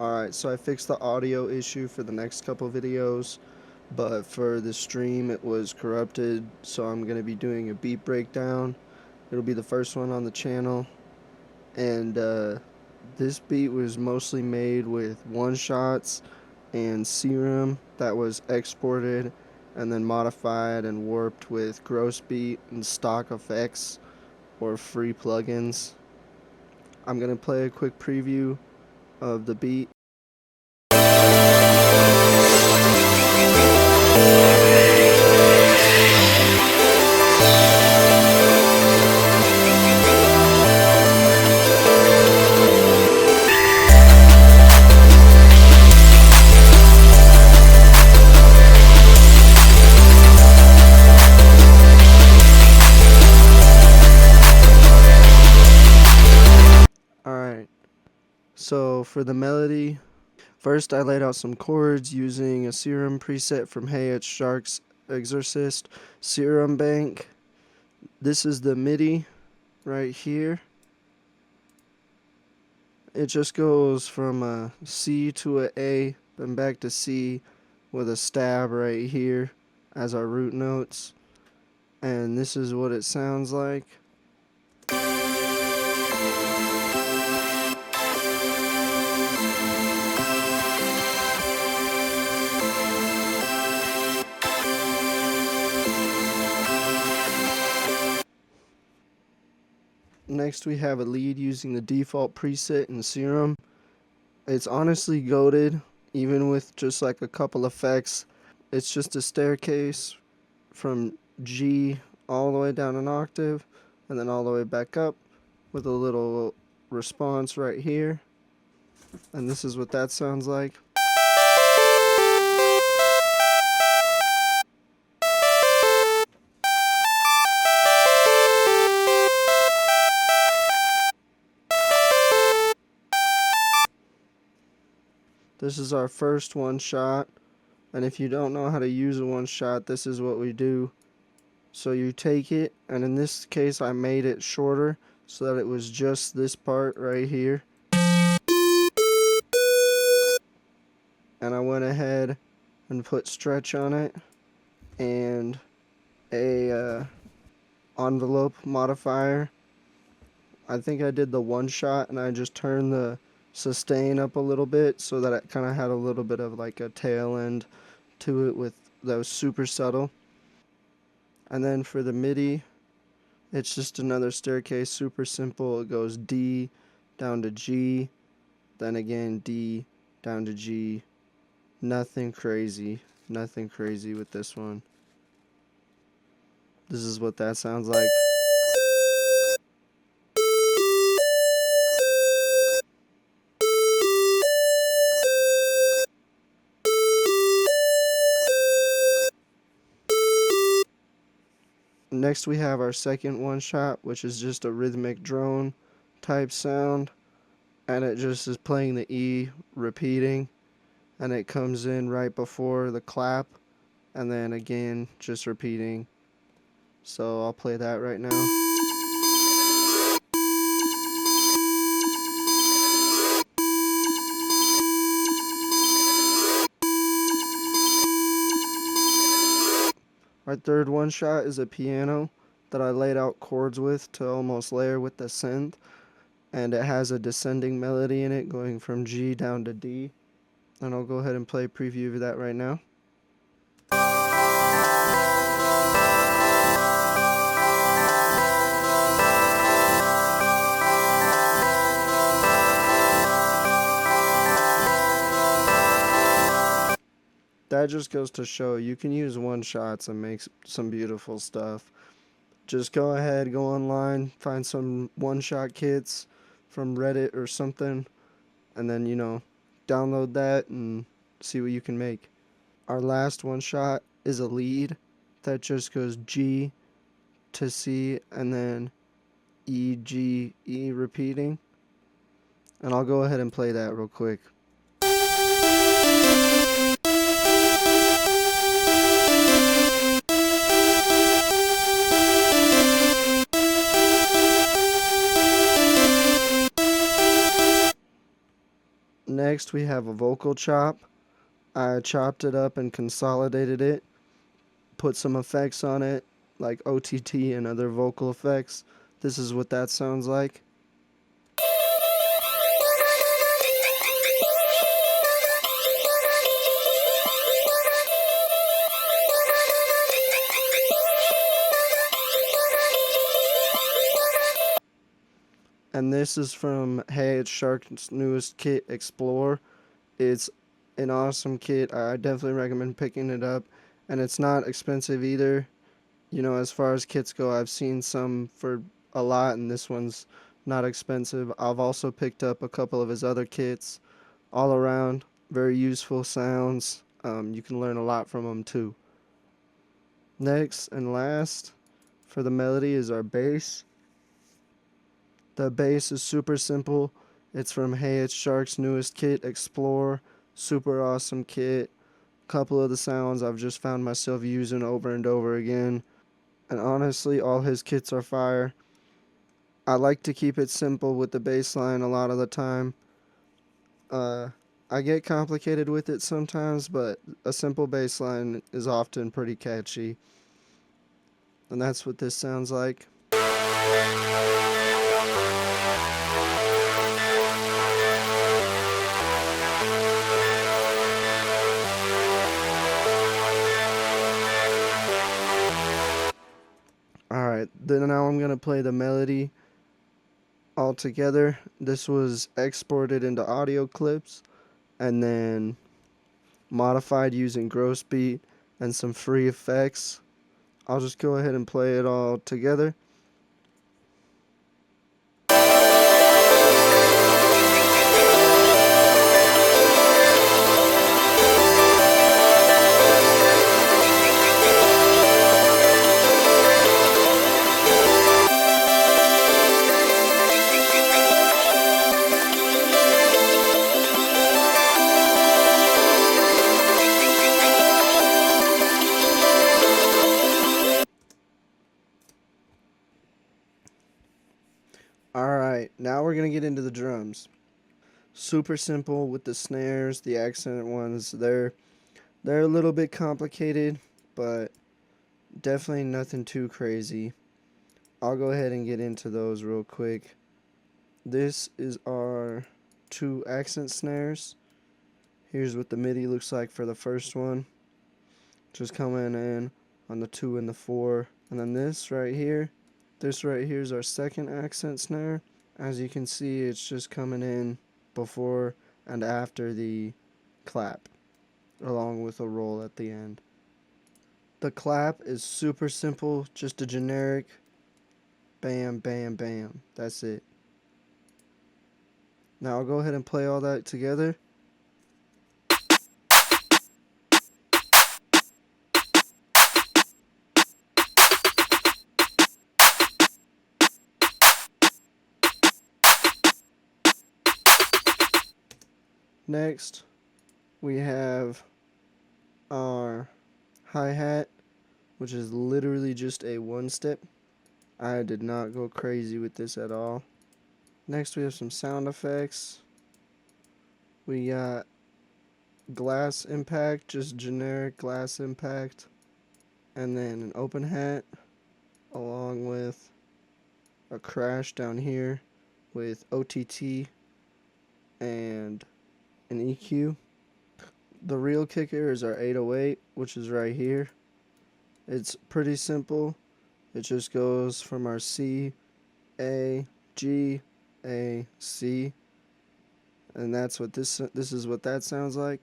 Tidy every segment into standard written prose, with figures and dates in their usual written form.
Alright, so I fixed the audio issue for the next couple videos, but for the stream it was corrupted, so I'm going to be doing a beat breakdown. It'll be the first one on the channel, and this beat was mostly made with one-shots and serum that was exported and then modified and warped with gross beat and stock effects or free plugins. I'm going to play a quick preview of the beat. Alright, so for the melody, first I laid out some chords using a serum preset from Hey It's Shark's Exorcist Serum Bank. This is the MIDI right here. It just goes from a C to a A and back to C with a stab right here as our root notes. And this is what it sounds like. Next we have a lead using the default preset in Serum. It's honestly goated, even with just like a couple effects. It's just a staircase from G all the way down an octave and then all the way back up with a little response right here. And this is what that sounds like. This is our first one shot, and if you don't know how to use a one shot, this is what we do. So you take it, and in this case I made it shorter so that it was just this part right here. And I went ahead and put stretch on it and a envelope modifier. I think I did the one shot and I just turned the sustain up a little bit so that it kind of had a little bit of like a tail end to it that was super subtle. And then for the MIDI, it's just another staircase, super simple. It goes D down to G, then again D down to G. Nothing crazy with this one. This is what that sounds like. Next we have our second one shot, which is just a rhythmic drone type sound, and it just is playing the E repeating, and it comes in right before the clap and then again just repeating. So I'll play that right now. Our third one shot is a piano that I laid out chords with to almost layer with the synth, and it has a descending melody in it going from G down to D, and I'll go ahead and play a preview of that right now. That just goes to show you can use one shots and make some beautiful stuff. Just go ahead, go online, find some one shot kits from Reddit or something, and then, you know, download that and see what you can make. Our last one shot is a lead that just goes G to C and then E, G, E repeating. And I'll go ahead and play that real quick. Next, we have a vocal chop. I chopped it up and consolidated it, put some effects on it, like OTT and other vocal effects. This is what that sounds like. And this is from Hey It's Shark's newest kit, Explore. It's an awesome kit. I definitely recommend picking it up. And it's not expensive either. You know, as far as kits go, I've seen some for a lot, and this one's not expensive. I've also picked up a couple of his other kits. All around, very useful sounds. You can learn a lot from them too. Next and last for the melody is our bass. The bass is super simple. It's from Hey It's Shark's newest kit, Explore. Super awesome kit. Couple of the sounds I've just found myself using over and over again. And honestly, all his kits are fire. I like to keep it simple with the bass line a lot of the time. I get complicated with it sometimes, but a simple bass line is often pretty catchy. And that's what this sounds like. Alright, then now I'm going to play the melody all together. This was exported into audio clips and then modified using Gross Beat and some free effects. I'll just go ahead and play it all together. Alright, now we're going to get into the drums. Super simple with the snares, the accent ones. They're a little bit complicated, but definitely nothing too crazy. I'll go ahead and get into those real quick. This is our 2 accent snares. Here's what the MIDI looks like for the first one. Just coming in on the 2 and the 4. And then this right here is our second accent snare. As you can see, it's just coming in before and after the clap, along with a roll at the end. The clap is super simple, just a generic bam, bam, bam. That's it. Now I'll go ahead and play all that together. Next, we have our hi-hat, which is literally just a 1-step. I did not go crazy with this at all. Next, we have some sound effects. We got glass impact, just generic glass impact, and then an open hat, along with a crash down here with OTT and an EQ. The real kicker is our 808, which is right here. It's pretty simple. It just goes from our C, A, G, A, C, and that's what this is what that sounds like.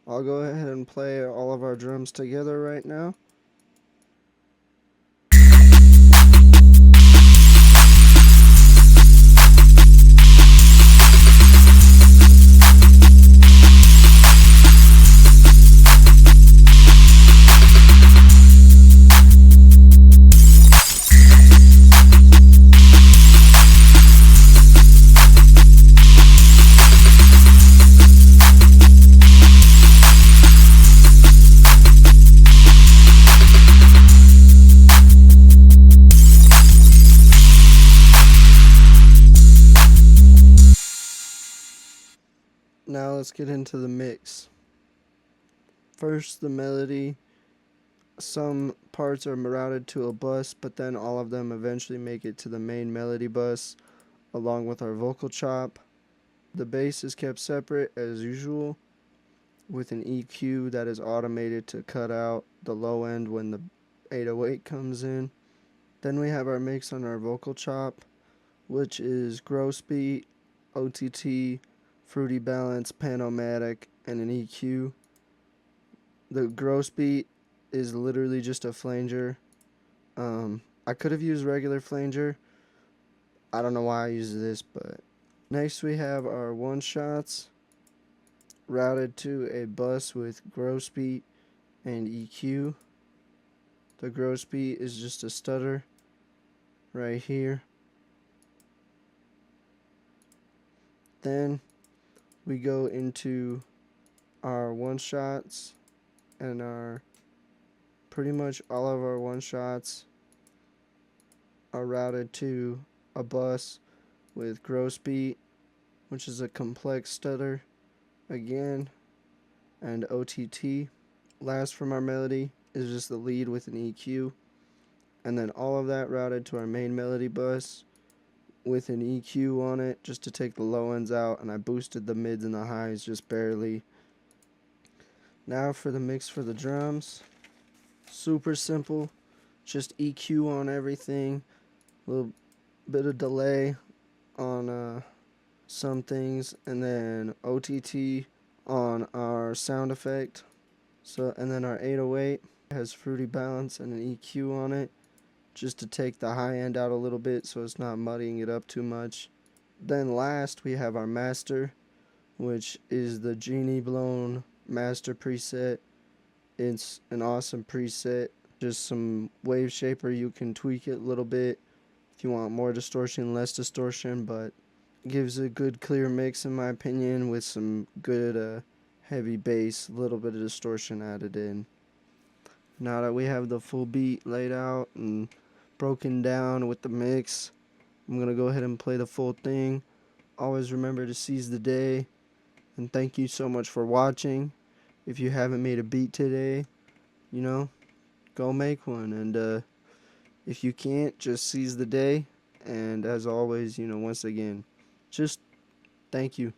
I'll go ahead and play all of our drums together right now. Now let's get into the mix. First, the melody. Some parts are routed to a bus, but then all of them eventually make it to the main melody bus along with our vocal chop. The bass is kept separate as usual with an EQ that is automated to cut out the low end when the 808 comes in. Then we have our mix on our vocal chop, which is gross beat, OTT, fruity balance, panomatic, and an EQ. The gross beat is literally just a flanger. I could have used regular flanger. I don't know why I used this, but next we have our one shots routed to a bus with gross beat and EQ. The gross beat is just a stutter right here. Then we go into our one shots, and our pretty much all of our one shots are routed to a bus with gross beat, which is a complex stutter again, and OTT. Last from our melody is just the lead with an EQ, and then all of that routed to our main melody bus with an EQ on it just to take the low ends out, and I boosted the mids and the highs just barely. Now for the mix for the drums. Super simple, just EQ on everything, a little bit of delay on some things, and then OTT on our sound effect. So, and then our 808 has fruity balance and an EQ on it, just to take the high end out a little bit so it's not muddying it up too much. Then last we have our master, which is the Genie Blown master preset. It's an awesome preset. Just some wave shaper, you can tweak it a little bit if you want more distortion, less distortion, but gives a good clear mix in my opinion with some good heavy bass, a little bit of distortion added in. Now that we have the full beat laid out and broken down with the mix, I'm going to go ahead and play the full thing. Always remember to seize the day, and thank you so much for watching. If you haven't made a beat today, go make one, and if you can't, just seize the day, and as always, once again, just thank you.